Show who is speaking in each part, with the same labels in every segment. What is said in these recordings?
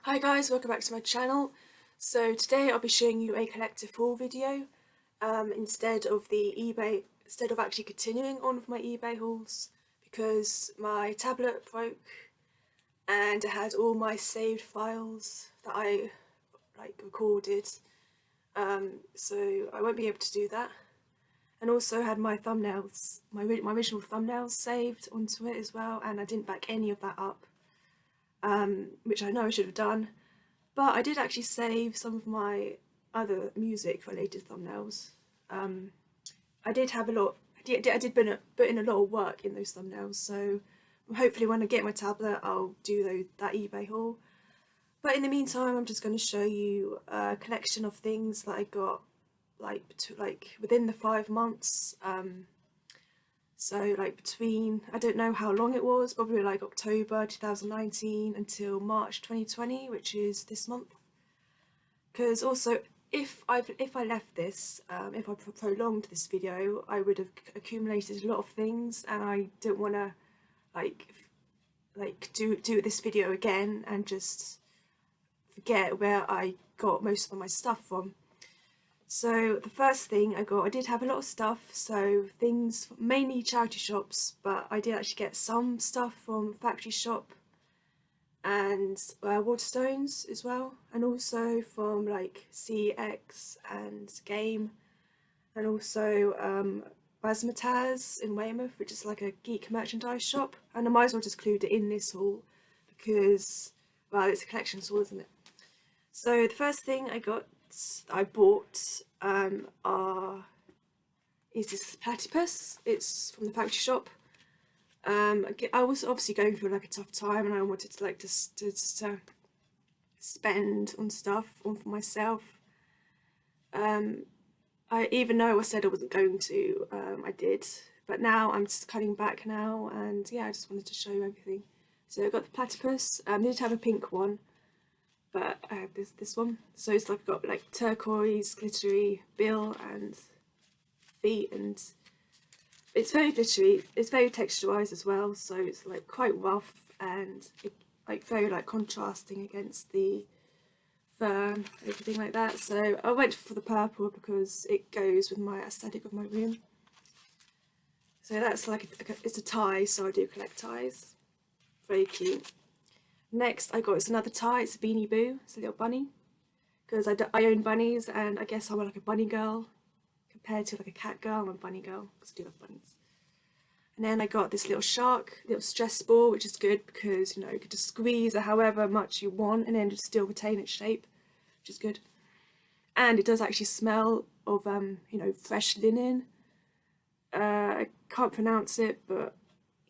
Speaker 1: Hi guys, welcome back to my channel. So today I'll be showing you a collective haul video instead of actually continuing on with my eBay hauls, because my tablet broke and it had all my saved files that I recorded, so I won't be able to do that. And also had my thumbnails, my original thumbnails saved onto it as well, and I didn't back any of that up, which I know I should have done. But I did actually save some of my other music related thumbnails. I did have a lot, I did put in a lot of work in those thumbnails, so hopefully when I get my tablet I'll do that eBay haul. But in the meantime, I'm just going to show you a collection of things that I got within the 5 months. So between, I don't know how long it was, probably October 2019 until March 2020, which is this month. Because also, if I left this, if I prolonged this video, I would have accumulated a lot of things, and I don't want to do this video again and just forget where I got most of my stuff from. So the first thing I did have a lot of stuff, so things, mainly charity shops, but I did actually get some stuff from Factory Shop and Waterstones as well, and also from CX and Game, and also Razzmatazz in Weymouth, which is like a geek merchandise shop, and I might as well just include it in this haul because, well, it's a collection haul, isn't it? So the first thing I bought is this platypus. It's from the Factory Shop. I was obviously going through a tough time, and I wanted to spend on stuff for myself. Even though I said I wasn't going to, I did. But now I'm just cutting back now, and yeah, I just wanted to show you everything. So I got the platypus. I did have a pink one, but I have this one. So it's got turquoise, glittery bill and feet, and it's very glittery. It's very texturized as well, so it's quite rough and very contrasting against the fur and everything like that. So I went for the purple because it goes with my aesthetic of my room. So that's it's a tie, so I do collect ties. Very cute. Next it's another tie. It's a Beanie Boo. It's a little bunny, because I own bunnies, and I guess I'm a bunny girl compared to a cat girl. I'm a bunny girl because I do love bunnies. And then I got this little shark, little stress ball, which is good because you could just squeeze it however much you want and then just still retain its shape, which is good. And it does actually smell of fresh linen. I can't pronounce it, but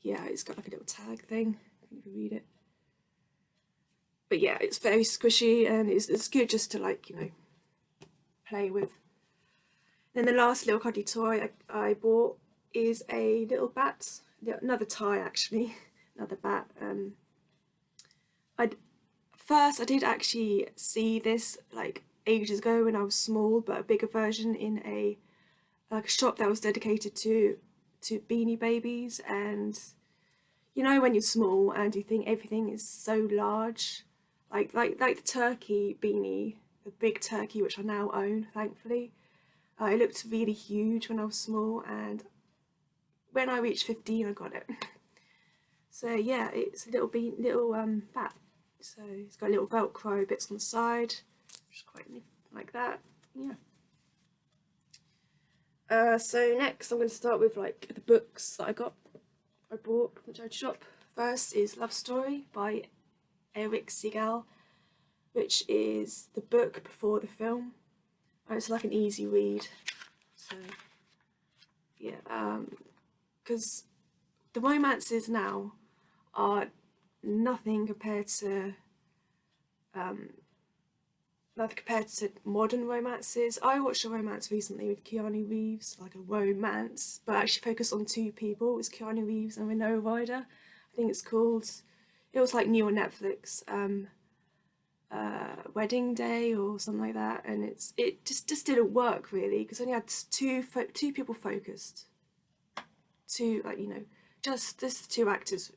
Speaker 1: yeah, it's got a little tag thing. You can read it. But yeah, it's very squishy, and it's good just to play with. Then the last little cuddly toy I bought is a little bat, another tie actually, another bat. First I did actually see this ages ago when I was small, but a bigger version in a shop that was dedicated to Beanie Babies. And when you're small and you think everything is so large, like the turkey beanie, the big turkey, which I now own, thankfully. It looked really huge when I was small, and when I reached 15 I got it. So yeah, it's a little bat. So it's got little velcro bits on the side, which is quite neat, like that. Yeah. So next I'm going to start with the books that I bought from the charity shop. First is Love Story by Eric Segal, which is the book before the film. It's an easy read. So yeah, because the romances now are nothing compared to modern romances. I watched a romance recently with Keanu Reeves, a romance, but actually focused on two people. It was Keanu Reeves and Winona Ryder. I think it's called. It was new on Netflix. Wedding Day or something like that, and it just didn't work really, because I only had two people focused, just two actors,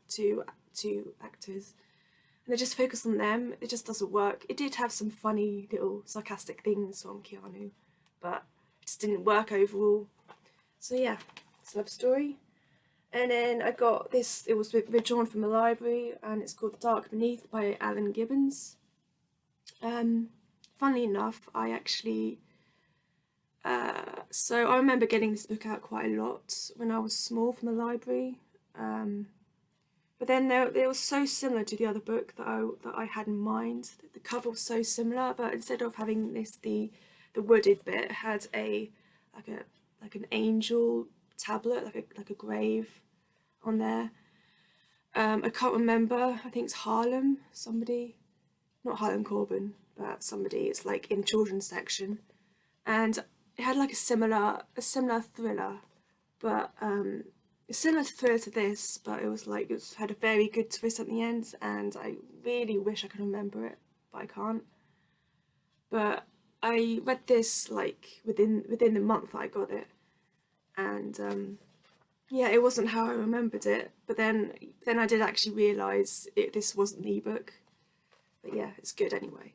Speaker 1: and I just focus on them, it just doesn't work. It did have some funny little sarcastic things from Keanu, but it just didn't work overall. So yeah, it's a love story. And then I got this, it was withdrawn from the library, and it's called The Dark Beneath by Alan Gibbons. Funnily enough, I actually, so I remember getting this book out quite a lot when I was small from the library. But then it was so similar to the other book that I had in mind. The cover was so similar, but instead of having the wooded bit, it had like an angel tablet, like a grave on there. I can't remember. I think it's Harlem. Somebody, not Harlem Corbin, but somebody. It's like in children's section, and it had like a similar thriller, but it's similar to this, but it had a very good twist at the end, and I really wish I could remember it, but I can't. But I read this like within the month that I got it, and yeah, it wasn't how I remembered it. But then I did actually realise this wasn't the ebook. But yeah, it's good anyway.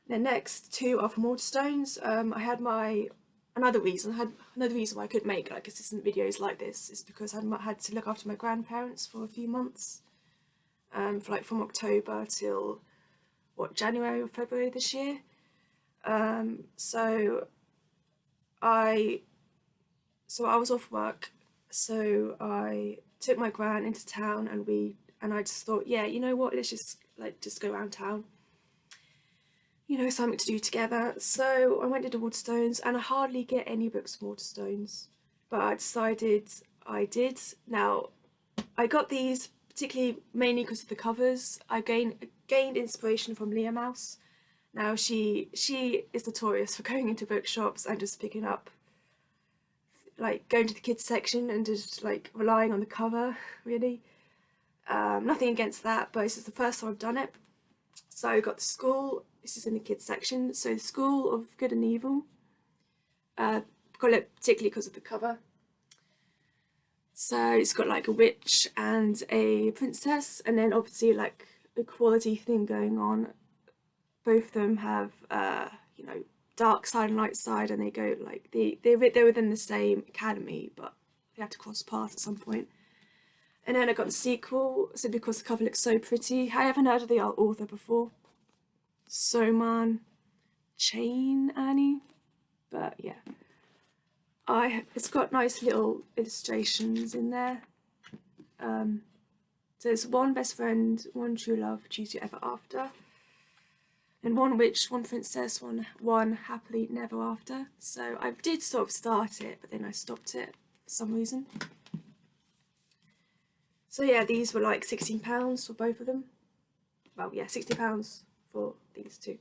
Speaker 1: Then next, two are from Waterstones. I had another reason why I could make like consistent videos like this is because I had to look after my grandparents for a few months, for like from October till January or February this year. So I was off work, so I took my gran into town, and I just thought, yeah, you know what, let's just go around town. You know, something to do together. So I went to Waterstones, and I hardly get any books from Waterstones, but I decided I did. Now, I got these particularly mainly because of the covers. I gained inspiration from Leah Mouse. Now she is notorious for going into bookshops and just picking up, like going to the kids section and just like relying on the cover, really. Nothing against that, but this is the first time I've done it. So I got The School. This is in the kids section. So The School of Good and Evil. Got it particularly because of the cover. So it's got like a witch and a princess, and then obviously like equality thing going on. Both of them have you know, dark side and light side, and they go like they're within the same academy, but they have to cross paths at some point. And then I got the sequel, so because the cover looks so pretty. I haven't heard of the author before. Soman Chain Annie, but yeah, it's got nice little illustrations in there. So there's one best friend, one true love, choose you ever after, and one witch, one princess, one happily never after. So I did sort of start it, but then I stopped it for some reason. So yeah, these were like £16 for both of them. Well, yeah, £60 for these two.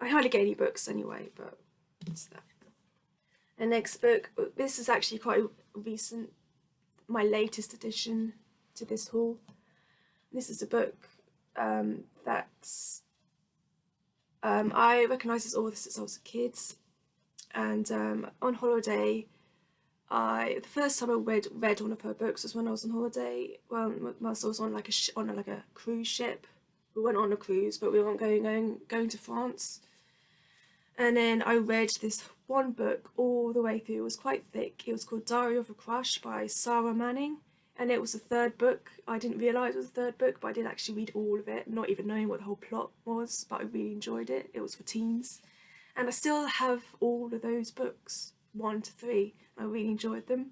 Speaker 1: I hardly get any books anyway, but it's that. And next book, this is actually quite recent, my latest addition to this haul. This is a book that's I recognise this author since I was a kid, and on holiday, the first time I read one of her books was when I was on holiday. Well, I was on like a cruise ship. We went on a cruise, but we weren't going to France. And then I read this one book all the way through. It was quite thick. It was called Diary of a Crush by Sarah Manning, and it was the third book. I didn't realise it was the third book, but I did actually read all of it, not even knowing what the whole plot was, but I really enjoyed it. It was for teens. And I still have all of those books, 1 to 3. I really enjoyed them.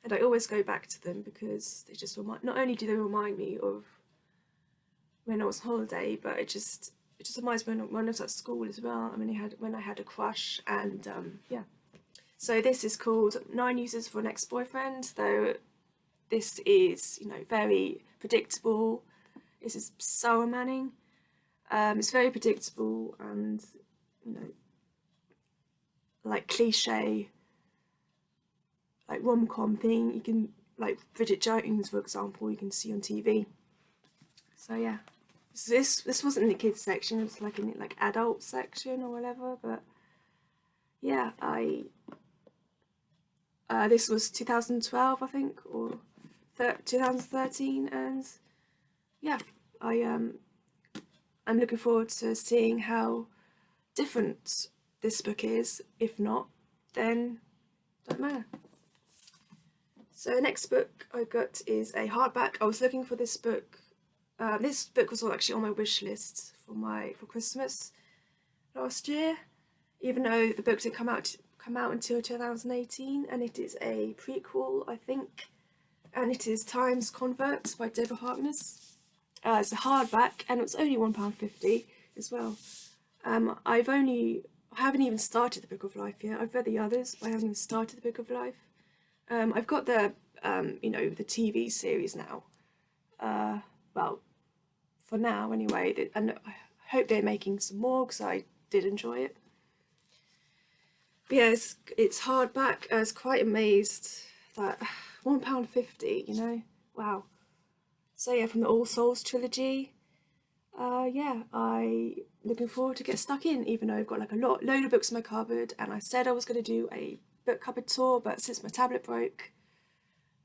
Speaker 1: And I always go back to them because they just not only do they remind me of when I was on holiday, but it just reminds me when I was at school as well. I mean, when I had a crush, and yeah. So this is called 9 Uses for an Ex-Boyfriend, though this is, you know, very predictable. This is Sarah Manning. It's very predictable and, you know, like cliche, like rom-com thing. You can, like Bridget Jones, for example, you can see on TV. So yeah, so this wasn't in the kids section. It was like in like adult section or whatever. But yeah, this was 2012, I think, or 2013, and yeah, I'm looking forward to seeing how different this book is. If not, then don't matter. So the next book I got is a hardback. I was looking for this book. This book was actually on my wish list for Christmas last year, even though the book didn't come out until 2018, and it is a prequel, I think, and it is Times Convert by Deborah Harkness. It's a hardback, and it was only £1.50 as well. I haven't even started the Book of Life yet. I've read the others, but I haven't even started the Book of Life. I've got the the TV series now. Well, for now anyway, and I hope they're making some more because I did enjoy it. But yeah, it's hardback. I was quite amazed that £1.50, wow. So yeah, from the All Souls trilogy, yeah, I looking forward to get stuck in, even though I've got like a load of books in my cupboard, and I said I was going to do a book cupboard tour, but since my tablet broke,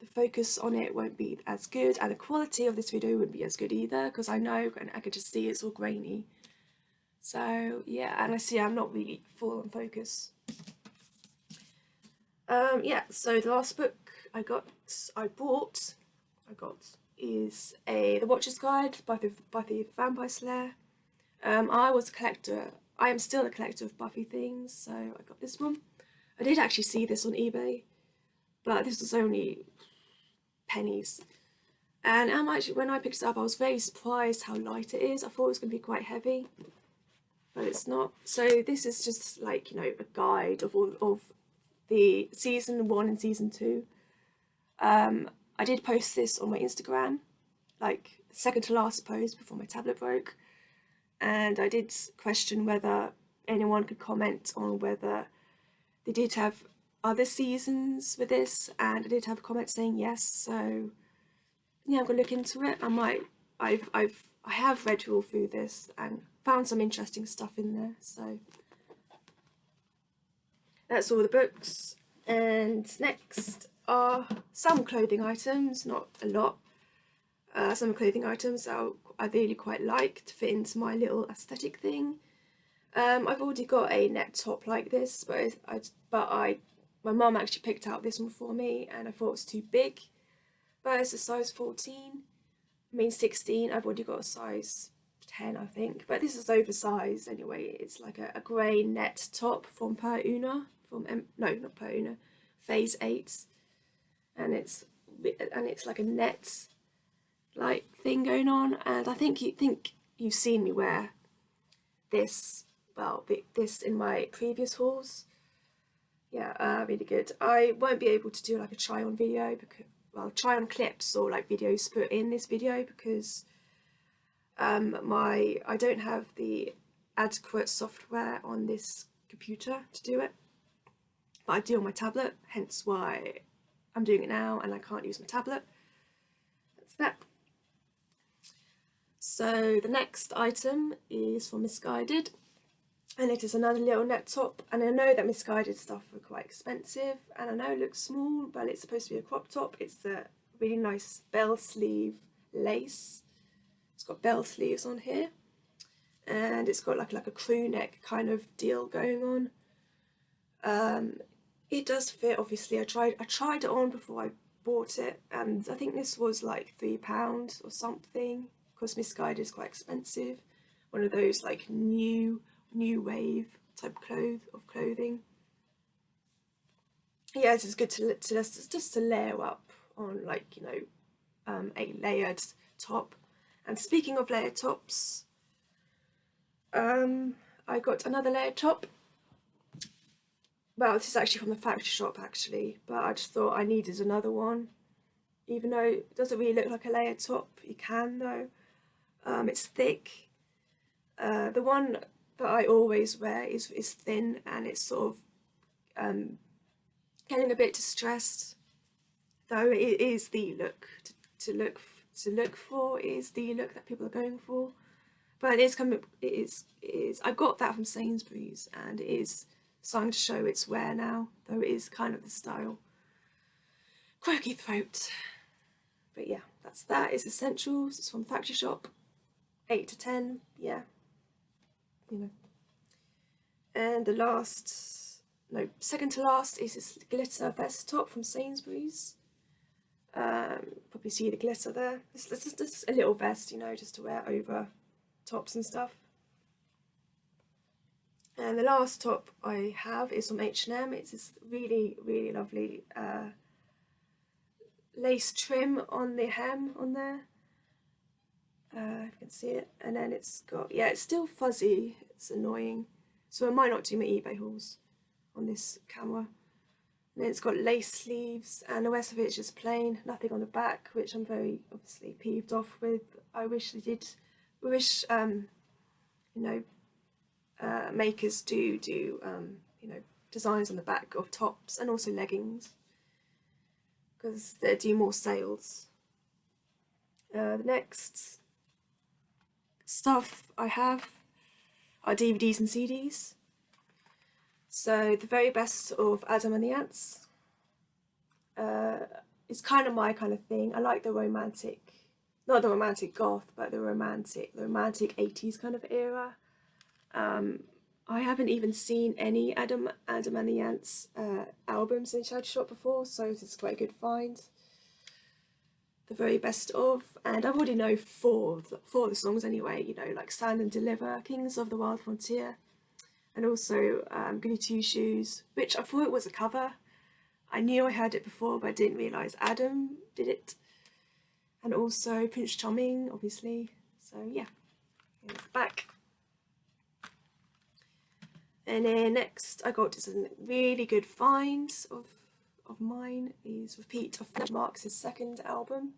Speaker 1: the focus on it won't be as good, and the quality of this video wouldn't be as good either, because I know, and I can just see it's all grainy. So yeah, and I see I'm not really full on focus. Yeah, so the last book I bought is The Watcher's Guide by Buffy Vampire Slayer. I am still a collector of Buffy things, so I got this one. I did actually see this on eBay, but this was only pennies. And when I picked it up, I was very surprised how light it is. I thought it was going to be quite heavy, but it's not. So this is just like, a guide of the season 1 and season 2. I did post this on my Instagram, like second to last post before my tablet broke, and I did question whether anyone could comment on whether they did have other seasons with this, and I did have a comment saying yes. So yeah, I'm gonna look into it. I have read all through this and found some interesting stuff in there. So that's all the books. And next are some clothing items, not a lot. Some clothing items that I really quite like to fit into my little aesthetic thing. I've already got a net top like this, but my mum actually picked out this one for me, and I thought it was too big. But it's a size 14. 16. I've already got a size 10, I think. But this is oversized anyway. It's like a grey net top from Per Una. Not Per Una. Phase 8. And it's like a net like thing going on. And I think you've seen me wear this. Well, this in my previous hauls. Yeah, really good. I won't be able to do like a try on video try on clips or like videos put in this video because I don't have the adequate software on this computer to do it, but I do on my tablet, hence why I'm doing it now and I can't use my tablet. That's that. So the next item is from Misguided, and it is another little net top, and I know that Misguided stuff are quite expensive, and I know it looks small, but it's supposed to be a crop top. It's a really nice bell sleeve lace. It's got bell sleeves on here, and it's got like a crew neck kind of deal going on. It does fit, obviously. I tried it on before I bought it, and I think this was like £3 or something, because Misguided is quite expensive. One of those like new wave type of clothing. Yeah, it is good to layer up on like a layered top. And speaking of layered tops, I got another layered top. Well, this is actually from the Factory Shop actually, but I just thought I needed another one, even though it doesn't really look like a layered top. You can though. It's thick. The one that I always wear is thin, and it's sort of getting a bit distressed. Though it is the look to look for. It is the look that people are going for. But it is. I got that from Sainsbury's, and it is starting to show its wear now. Though it is kind of the style. Croaky throat. But yeah, that is Essentials. It's from Factory Shop. 8 to 10, yeah, you know. And the last, no, second to last is this glitter vest top from Sainsbury's. Probably see the glitter there. This is just a little vest, you know, just to wear over tops and stuff. And the last top I have is from H&M. It's this really, really lovely lace trim on the hem on there. If you can see it. And then it's got, yeah, it's still fuzzy. It's annoying. So I might not do my eBay hauls on this camera. And then it's got lace sleeves, and the rest of it's just plain, nothing on the back, which I'm very obviously peeved off with. I wish they did. I wish you know, makers do you know, designs on the back of tops and also leggings, because they do more sales. The next stuff I have are DVDs and CDs. So the very best of Adam and the Ants. It's kind of my kind of thing. I like the romantic, not the romantic goth, but the romantic 80s kind of era. I haven't even seen any Adam and the Ants albums in Charity Shop before, so this is quite a good find. The very best of, and I already know four of the songs anyway, you know, like Stand and Deliver, Kings of the Wild Frontier, and also Goody Two Shoes, which I thought it was a cover. I knew I heard it before, but I didn't realise Adam did it. And also Prince Charming, obviously. So yeah, here's the back. And then next I got this really good find of mine is Repeat of Marks' second album.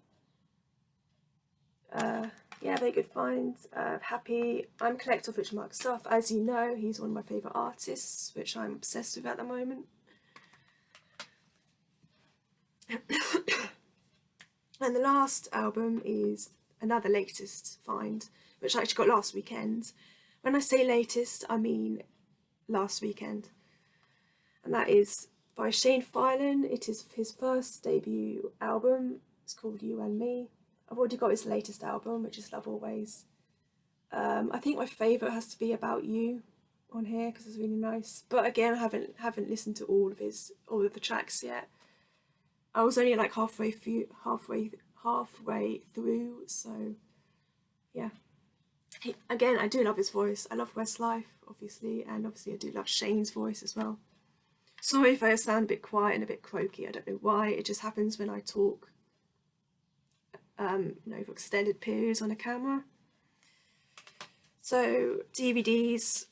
Speaker 1: Yeah, very good find. Happy. I'm a collector of Richard Marx stuff. As you know, he's one of my favourite artists, which I'm obsessed with at the moment. And the last album is another latest find, which I actually got last weekend. When I say latest, I mean last weekend. And that is by Shane Filan. It is his first debut album. It's called You and Me. I've already got his latest album, which is Love Always. I think my favourite has to be About You on here because it's really nice. But again, I haven't listened to all of the tracks yet. I was only like halfway through, so yeah. Again, I do love his voice. I love Westlife, obviously, and obviously I do love Shane's voice as well. Sorry if I sound a bit quiet and a bit croaky. I don't know why. It just happens when I talk. You know, for extended periods on a camera. So DVDs,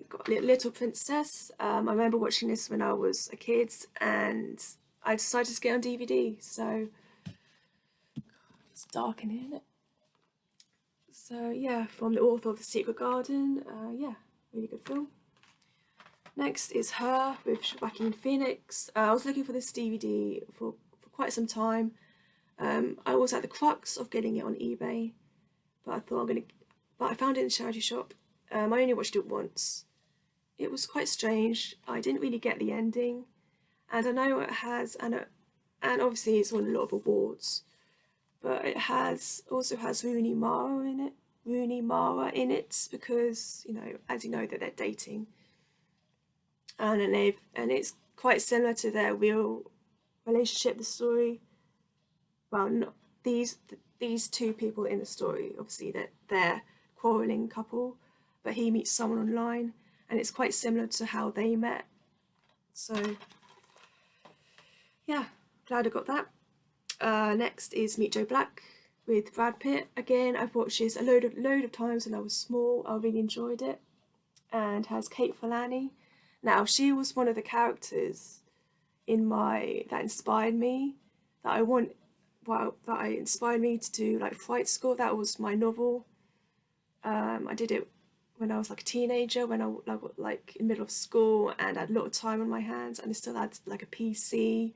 Speaker 1: got Little Princess. I remember watching this when I was a kid, and I decided to get on DVD. So it's dark in here, isn't it? So yeah, from the author of The Secret Garden. Yeah, really good film. Next is Her with Joaquin Phoenix. I was looking for this DVD for quite some time. I was at the crux of getting it on eBay, but I found it in a charity shop. I only watched it once. It was quite strange. I didn't really get the ending, and I know it has, and obviously it's won a lot of awards, but it also has Rooney Mara in it, because, you know, as you know, that they're dating, and it's quite similar to their real relationship. The story. Well, not these two people in the story, obviously they're quarrelling couple, but he meets someone online, and it's quite similar to how they met. So yeah, glad I got that. Next is Meet Joe Black with Brad Pitt. Again, I've watched this a load of times when I was small. I really enjoyed it, and has Kate Falani. Now, she was one of the characters that inspired me, that inspired me to do like Flight School. That was my novel. I did it when I was like a teenager, when I like in the middle of school, and I had a lot of time on my hands, and I still had like a PC,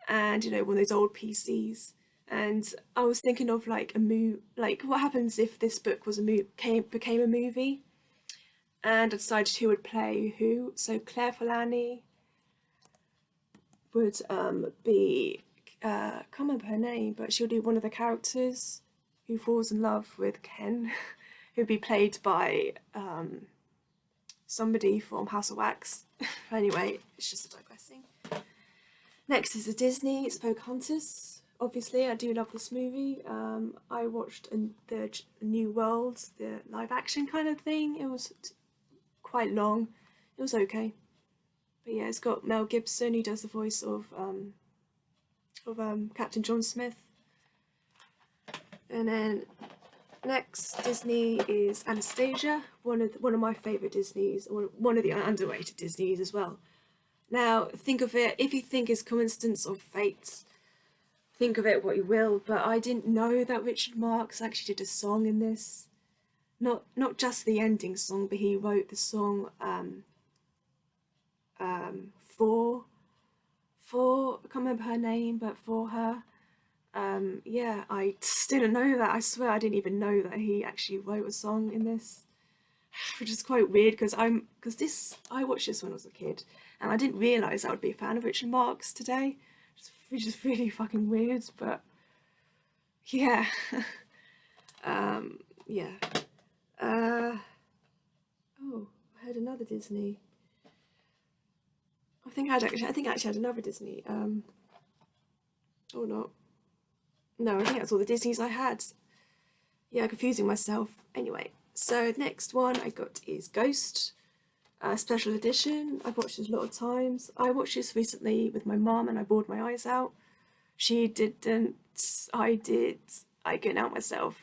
Speaker 1: and, you know, one of those old PCs. And I was thinking of like like what happens if this book was became a movie, and I decided who would play who. So Claire Falani would be, I can't remember her name, but she'll do one of the characters who falls in love with Ken, who'd be played by somebody from House of Wax. Anyway, it's just digressing. Next is a Disney. It's Pocahontas. Obviously, I do love this movie. I watched the New World, the live action kind of thing. It was quite long. It was okay. But yeah, it's got Mel Gibson, who does the voice of Captain John Smith. And then next Disney is Anastasia, one of my favourite Disneys, one of the underrated Disneys as well. Now, think of it, if you think it's coincidence or fate, think of it what you will, but I didn't know that Richard Marx actually did a song in this. Not just the ending song, but he wrote the song for I can't remember her name, but for her. Yeah, I just didn't know that. I swear I didn't even know that he actually wrote a song in this, which is quite weird because I watched this when I was a kid, and I didn't realise I would be a fan of Richard Marx today, which is really fucking weird. But yeah, yeah. Oh, I had another Disney. I think I actually had another Disney. Or not. No, I think that's all the Disneys I had. Yeah, confusing myself. Anyway, so the next one I got is Ghost, special edition. I've watched this a lot of times. I watched this recently with my mum and I bawled my eyes out. She didn't. I did. I couldn't help myself.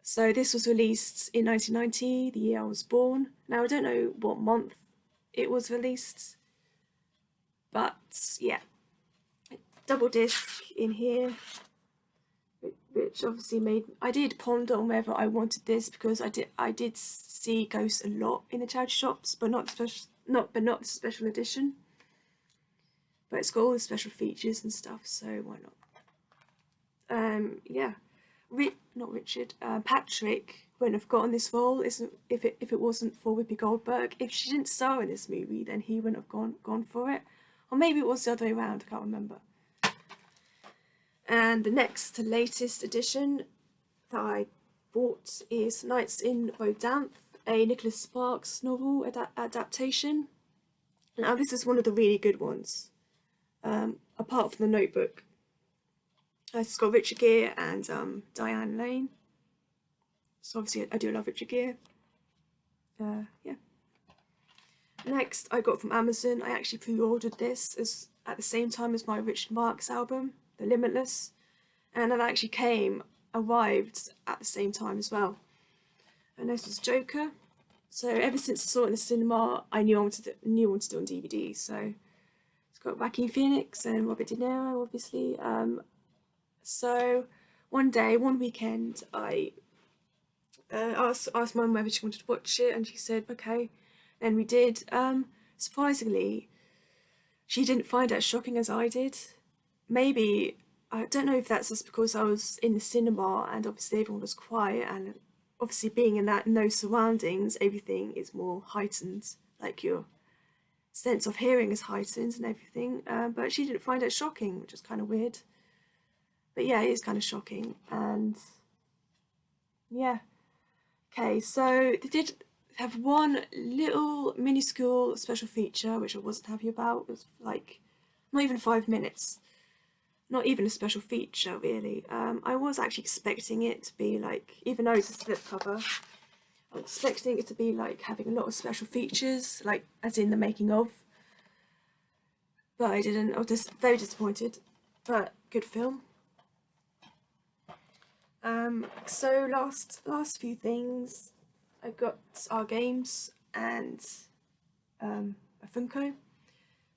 Speaker 1: So this was released in 1990, the year I was born. Now I don't know what month it was released, but yeah, double disc in here, which obviously I did ponder on whether I wanted this because I did see Ghosts a lot in the charity shops, but not the special edition. But it's got all the special features and stuff, so why not? Yeah, not Richard. Patrick wouldn't have gotten this role if it wasn't for Whoopi Goldberg. If she didn't star in this movie, then he wouldn't have gone for it, or maybe it was the other way around. I can't remember. And the next latest edition that I bought is Nights in Rodanthe, a Nicholas Sparks novel adaptation. Now this is one of the really good ones, apart from The Notebook. It's got Richard Gere and Diane Lane. So obviously I do love Richard Gere. Yeah. Next I got from Amazon. I actually pre-ordered this at the same time as my Richard Marx album, The Limitless, and it actually arrived at the same time as well. And this was Joker. So ever since I saw it in the cinema, I knew I wanted it on DVD. So it's got Joaquin Phoenix and Robert De Niro, obviously. So one weekend, I asked Mum whether she wanted to watch it, and she said okay, and we did. Surprisingly, she didn't find it as shocking as I did. Maybe, I don't know if that's just because I was in the cinema and obviously everyone was quiet, and obviously being in those surroundings, everything is more heightened, like your sense of hearing is heightened and everything. But she didn't find it shocking, which is kind of weird. But yeah, it is kind of shocking. And yeah. Okay, so they did have one little minuscule special feature which I wasn't happy about. It was like not even 5 minutes. Not even a special feature, really. I was actually expecting it to be like, even though it's a slipcover, I was expecting it to be like having a lot of special features, like as in the making of. But I didn't. I was just very disappointed. But good film. So last few things, I got our games and a Funko.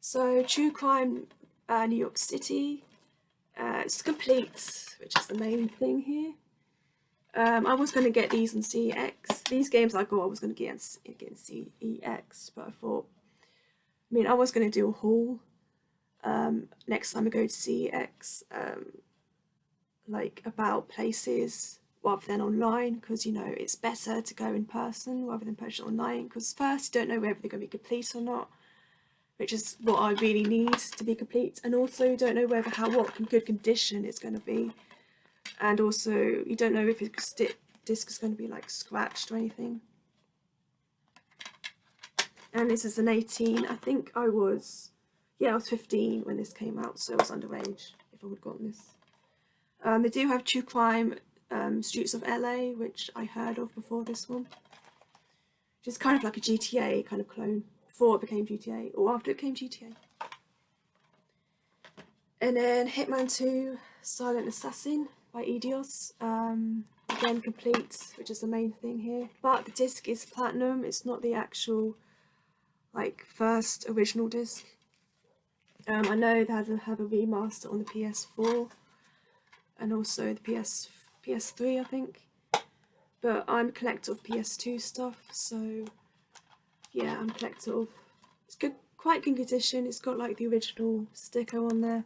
Speaker 1: So True Crime New York City. It's complete, which is the main thing here. I was going to get these on CEX. These games I was going to get in CEX, but I thought, I was going to do a haul next time I go to CEX, like about places rather than online, because it's better to go in person rather than purchase online, because first you don't know whether they're going to be complete or not, which is what I really need to be complete, and also you don't know what good condition it's going to be. and also you don't know if the disc is going to be like scratched or anything. And this is an 18. I think I was 15 when this came out, so I was underage if I would have gotten this. They do have True Crime Streets of LA, which I heard of before this one, which is kind of like a GTA kind of clone before it became GTA or after it became GTA. And then Hitman 2 Silent Assassin by Eidos, again complete, which is the main thing here, but the disc is platinum. It's not the actual like first original disc. I know they have a remaster on the PS4 and also the PS3 I think, but I'm a collector of PS2 stuff, so yeah, I'm a collector of, it's good, quite good condition. It's got like the original sticker on there.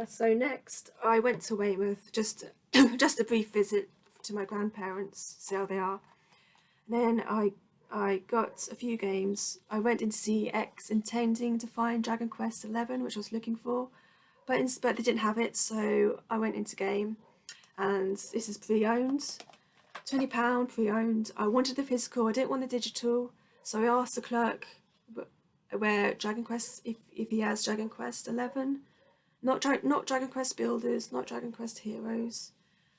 Speaker 1: So next I went to Weymouth, just a brief visit to my grandparents, see how they are. And then I got a few games. I went into CX intending to find Dragon Quest XI, which I was looking for, but they didn't have it, so I went into game, and this is pre-owned, £20 pre-owned. I wanted the physical, I didn't want the digital, so I asked the clerk where Dragon Quest, if he has Dragon Quest XI, not Dragon Quest Builders, not Dragon Quest Heroes.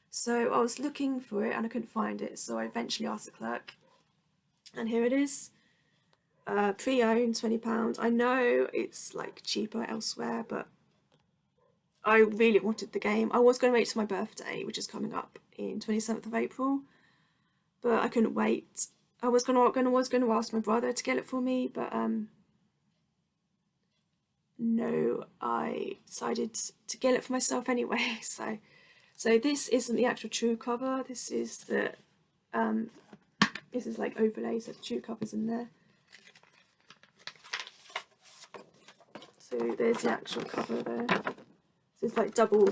Speaker 1: So I was looking for it and I couldn't find it, so I eventually asked the clerk, and here it is, pre-owned, £20. I know it's like cheaper elsewhere, but I really wanted the game. I was going to wait till my birthday, which is coming up in 27th of April, but I couldn't wait. I was going to ask my brother to get it for me, but no, I decided to get it for myself anyway. So this isn't the actual true cover. This is the this is like overlay, so the true cover's in there. So there's the actual cover there. So it's like double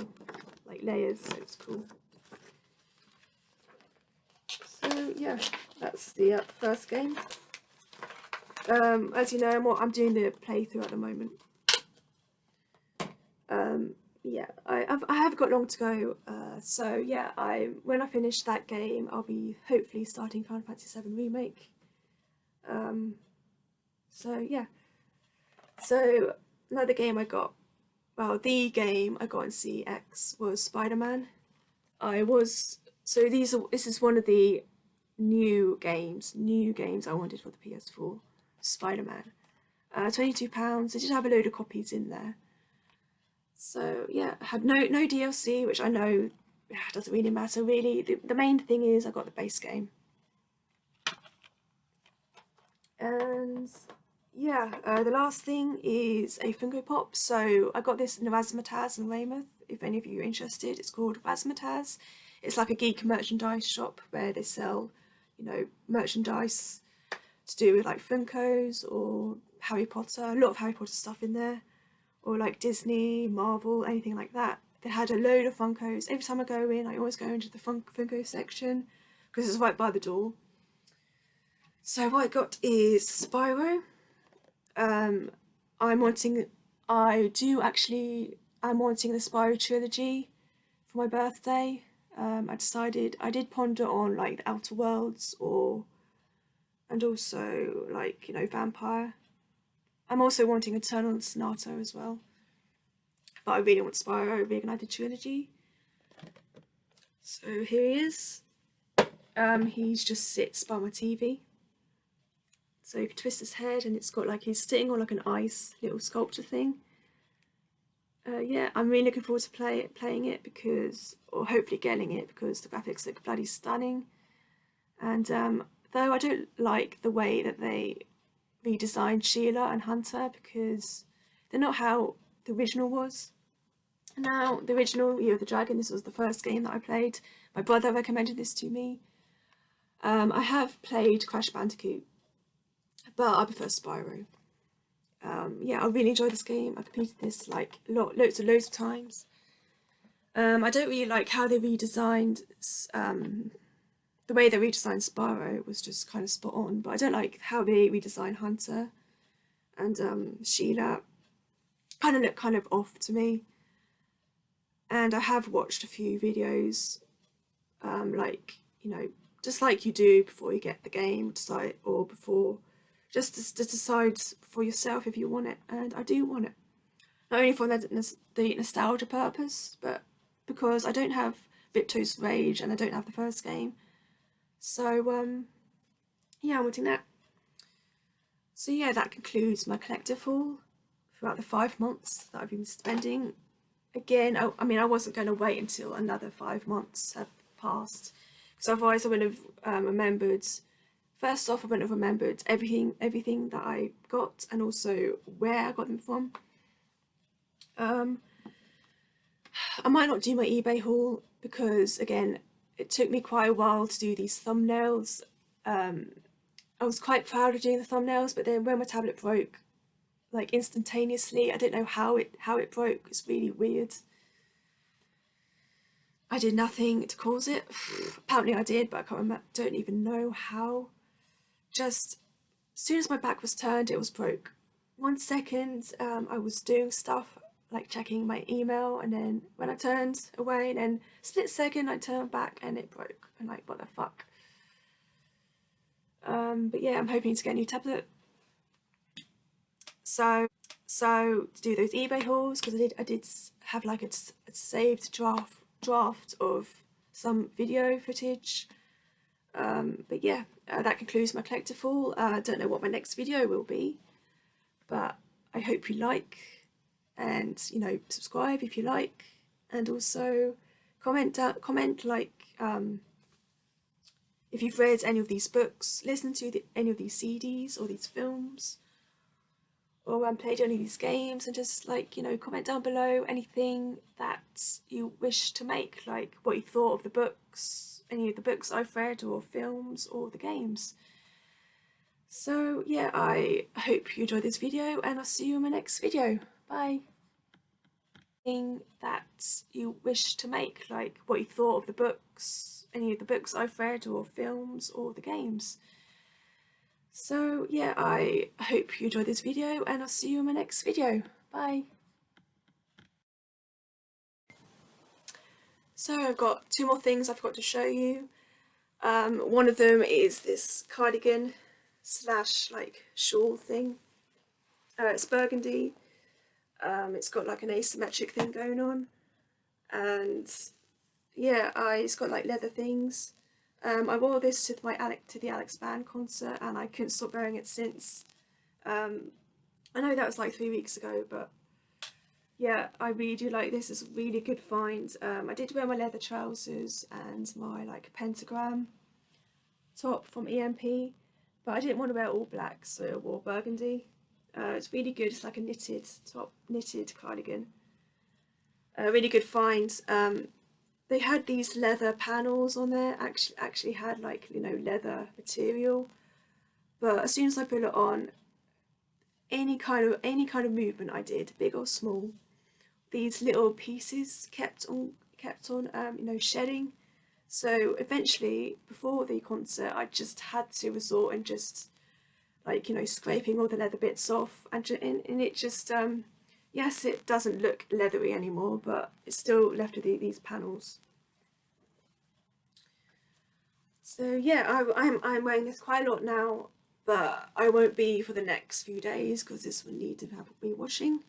Speaker 1: like layers, so it's cool. So yeah, that's the first game. As you know, I'm doing the playthrough at the moment. Yeah, I have got long to go. So yeah, when I finish that game, I'll be hopefully starting Final Fantasy VII Remake. So yeah. So another game I got, well, the game I got in CX was Spider-Man. This is one of the new games I wanted for the PS4, Spider-Man. £22. They did have a load of copies in there. So yeah, I had no DLC, which I know doesn't really matter really. The main thing is I got the base game. And yeah, the last thing is a Funko Pop. So I got this in the Razzmatazz in Weymouth. If any of you are interested, it's called Razzmatazz. It's like a geek merchandise shop where they sell, merchandise to do with like Funkos or Harry Potter. A lot of Harry Potter stuff in there, or like Disney, Marvel, anything like that. They had a load of Funkos. Every time I go in, I always go into the Funko section because it's right by the door. So what I got is Spyro. I'm wanting the Spyro trilogy for my birthday. I did ponder on like the Outer Worlds and also like, Vampire. I'm also wanting Eternal Sonata as well. But I really want Spyro Reignited trilogy. So here he is. He just sits by my TV. So you can twist his head and it's got like, he's sitting on like an ice little sculpture thing. Yeah, I'm really looking forward to playing it or hopefully getting it, because the graphics look bloody stunning. And though I don't like the way that they redesigned Sheila and Hunter, because they're not how the original was. Now, the original Year of the Dragon, this was the first game that I played. My brother recommended this to me. I have played Crash Bandicoot, but I prefer Spyro. Yeah, I really enjoyed this game. I completed this like loads of times. I don't really like how they redesigned, the way they redesigned Spyro was just kind of spot on, but I don't like how they redesigned Hunter and Sheila. Kind of look kind of off to me. and I have watched a few videos, like, you know, just like you do before you get the game, decide, or before, just to decide for yourself if you want it, and I do want it. Not only for the nostalgia purpose, but because I don't have Victor's Rage and I don't have the first game. So yeah, I'm wanting that. So yeah, that concludes my collective haul throughout the 5 months that I've been spending. Again, I mean, I wasn't going to wait until another 5 months have passed, because otherwise I wouldn't have remembered. First off, I wouldn't have remembered everything that I got, and also where I got them from. I might not do my eBay haul because, again, it took me quite a while to do these thumbnails. I was quite proud of doing the thumbnails, but then when my tablet broke, like instantaneously, I don't know how it broke. It's really weird. I did nothing to cause it. Apparently I did, but I can't remember. Don't even know how. Just as soon as my back was turned, it was broke. 1 second, I was doing stuff like checking my email, and then when I turned away, and then split second I turned back and it broke. I'm like, what the fuck? But yeah, I'm hoping to get a new tablet. So to do those eBay hauls, because I did have like a saved draft of some video footage. But yeah, that concludes my collective haul. I don't know what my next video will be, but I hope you like, and you know, subscribe if you like, and also comment like if you've read any of these books, listen to any of these CDs or these films, or played any of these games, and just like, you know, comment down below anything that you wish to make, like what you thought of the books, any of the books I've read, or films, or the games. So yeah, I hope you enjoyed this video, and I'll see you in my next video. Bye. That you wish to make, like what you thought of the books, any of the books I've read, or films, or the games. So yeah, I hope you enjoyed this video, and I'll see you in my next video. Bye. So I've got 2 more things I forgot to show you. One of them is this cardigan slash like shawl thing. It's burgundy. It's got like an asymmetric thing going on, and yeah, it's got like leather things. I wore this to the Alex Band concert, and I couldn't stop wearing it since. I know that was like 3 weeks ago, but yeah, I really do like this. It's a really good find. I did wear my leather trousers and my like pentagram top from EMP, but I didn't want to wear all black, so I wore burgundy. It's really good. It's like a knitted cardigan. Really good find. They had these leather panels on there. Actually had like, you know, leather material, but as soon as I put it on, any kind of movement I did, big or small, these little pieces kept on you know, shedding. So eventually, before the concert, I just had to resort and just like, you know, scraping all the leather bits off, and it just yes, it doesn't look leathery anymore, but it's still left with these panels. So yeah, I'm wearing this quite a lot now, but I won't be for the next few days because this will need to have me washing.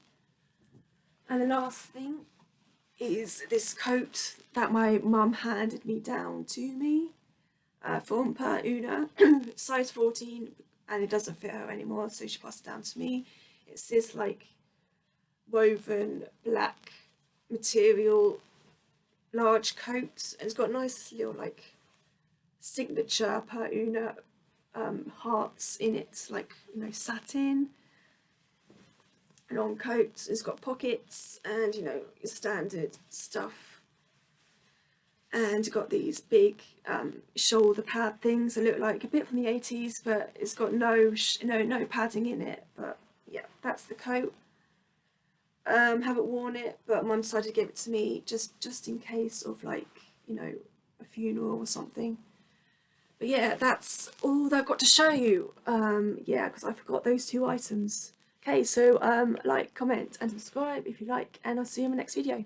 Speaker 1: And the last thing is this coat that my mum handed me down to me from Per Una, size 14, and it doesn't fit her anymore, so she passed it down to me. It's this like woven black material large coat, and it's got nice little like signature Per Una hearts in it, like, you know, satin. Long coat. It's got pockets and, you know, standard stuff, and got these big shoulder pad things that look like a bit from the 80s, but it's got no padding in it. But yeah, that's the coat. Haven't worn it, but Mum decided to give it to me just in case of, like, you know, a funeral or something. But yeah, that's all that I've got to show you. Yeah, because I forgot those 2 items. Okay, so like, comment and subscribe if you like, and I'll see you in my next video.